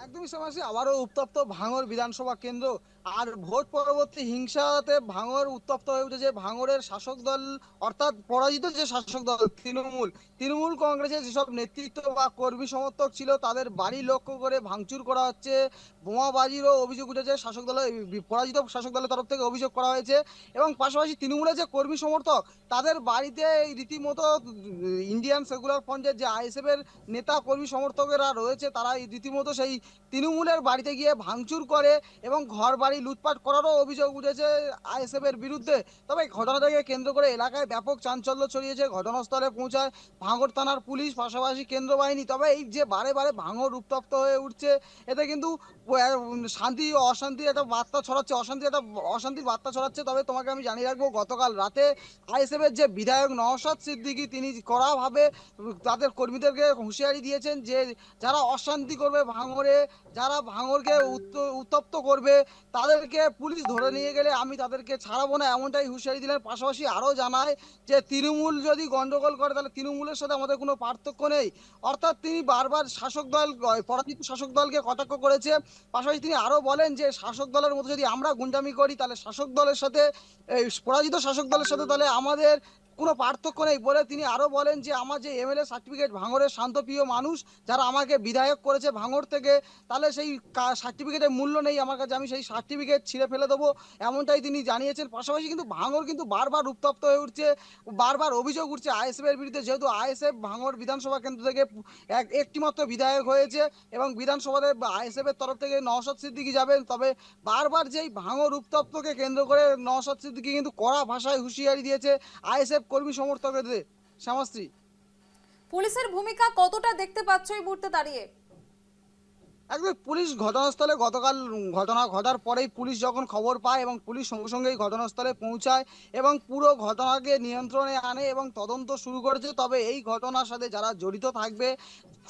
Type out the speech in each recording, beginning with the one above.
একদমই সমাসী আবারও উত্তপ্ত ভাঙড় বিধানসভা কেন্দ্র। আর ভোট পরবর্তী হিংসাতে ভাঙড় উত্তপ্ত হয়ে উঠেছে। ভাঙড়ের শাসক দল অর্থাৎ পরাজিত যে শাসক দল তৃণমূল, তৃণমূল কংগ্রেসের যেসব নেতৃত্ব বা কর্মী সমর্থক ছিল তাদের বাড়ি লক্ষ্য করে ভাঙচুর করা হচ্ছে, বোমাবাজিরও অভিযোগ উঠেছে। শাসক দলের পরাজিত শাসক দলের তরফ থেকে অভিযোগ করা হয়েছে। এবং পাশাপাশি তৃণমূলের যে কর্মী সমর্থক তাদের বাড়িতে রীতিমতো ইন্ডিয়ান সেকুলার ফ্রন্টের যে আইএসএফ এর নেতা কর্মী সমর্থকেরা রয়েছে তারা রীতিমতো সেই তৃণমূলের বাড়িতে গিয়ে ভাঙচুর করে এবং ঘর বাড়ি লুটপাট করারও অভিযোগ উঠেছে আইএসএফ এর বিরুদ্ধে। তবে ঘটনাটাকে কেন্দ্র করে এলাকায় ব্যাপক চাঞ্চল্য ছড়িয়েছে। ঘটনাস্থলে পৌঁছায় ভাঙড় থানার পুলিশ, পাশাপাশি কেন্দ্র বাহিনী। তবে এই যে বারে বারে ভাঙড় উত্তপ্ত হয়ে উঠছে, এতে কিন্তু শান্তি ও অশান্তির একটা বার্তা ছড়াচ্ছে, অশান্তির বার্তা ছড়াচ্ছে। তবে তোমাকে আমি জানিয়ে রাখবো, গতকাল রাতে আইএসএফ এর যে বিধায়ক নওশাদ সিদ্দিকী তিনি কড়াভাবে তাদের কর্মীদেরকে হুঁশিয়ারি দিয়েছেন যে যারা অশান্তি করবে ভাঙড়ে, যারা ভাঙড়কে উত্তপ্ত করবে তাদেরকে পুলিশ ধরে নিয়ে গেলে আমি তাদেরকে ছাড়াবো না, এমনটাই হুঁশিয়ারি দিলেন। পাশাপাশি আরও জানায় যে তৃণমূল যদি গন্ডগোল করে তাহলে তৃণমূলের সাথে আমাদের কোনো পার্থক্য নেই। অর্থাৎ তিনি বারবার শাসক দল, পরাজিত শাসক দলকে কটাক্ষ করেছে। পাশাপাশি তিনি আরও বলেন যে শাসক দলের মতো যদি আমরা গুন্ডামি করি তাহলে শাসক দলের সাথে, এই পরাজিত শাসক দলের সাথে তাহলে আমাদের কোনো পার্থক্য নেই বলে তিনি আরো বলেন যে আমার যে এমএলএ সার্টিফিকেট, ভাঙড়ের শান্তপ্রিয় মানুষ যারা আমাকে বিধায়ক করেছে ভাঙড় থেকে, তাহলে সেই সার্টিফিকেটের মূল্য নেই আমার কাছে, আমি সেই সার্টিফিকেট ছিঁড়ে ফেলে দেবো, এমনটাই তিনি জানিয়েছেন। পাশাপাশি কিন্তু ভাঙড় কিন্তু বারবার উত্তপ্ত হয়ে উঠছে, বারবার অভিযোগ উঠছে আইএসএফ এর বিরুদ্ধে। যেহেতু আইএসএফ ভাঙড় বিধানসভা কেন্দ্র থেকে একটিমাত্র বিধায়ক হয়েছে এবং বিধানসভাতে আইএসএফ এর তরফ থেকে নওশাদ সিদ্দিকী যাবেন। তবে বারবার যেই ভাঙড় উত্তপ্তকে কেন্দ্র করে নওশাদ সিদ্দিকী কিন্তু কড়া ভাষায় হুঁশিয়ারি দিয়েছে আইএসএফ কর্মী সমর্থকদের। শ্যামাশ্রী, পুলিশের ভূমিকা কতটা দেখতে পাচ্ছ এই মুহূর্তে দাঁড়িয়ে? একদম পুলিশ ঘটনাস্থলে গতকাল ঘটনা ঘটার পরেই পুলিশ যখন খবর পায় এবং পুলিশ সঙ্গে সঙ্গেই ঘটনাস্থলে পৌঁছায় এবং পুরো ঘটনাকে নিয়ন্ত্রণে আনে এবং তদন্ত শুরু করেছে। তবে এই ঘটনার সাথে যারা জড়িত থাকবে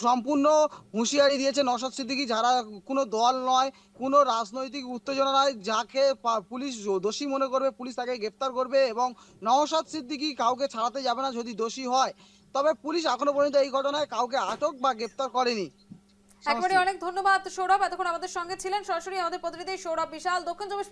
সম্পূর্ণ হুঁশিয়ারি দিয়েছে নওশাদ সিদ্দিকী, যারা কোনো দল নয়, কোনো রাজনৈতিক উত্তেজনা নয়, যাকে পুলিশ দোষী মনে করবে পুলিশ তাকে গ্রেপ্তার করবে এবং নওশাদ সিদ্দিকী কাউকে ছাড়াতে যাবে না যদি দোষী হয়। তবে পুলিশ এখনো পর্যন্ত এই ঘটনায় কাউকে আটক বা গ্রেপ্তার করেনি। একেবারে সমস্ত অনেক ধন্যবাদ সৌরভ, এতক্ষণ আমাদের সঙ্গে ছিলেন সরাসরি আমাদের প্রতিনিধি সৌরভ বিশাল, দক্ষিণ চব্বিশ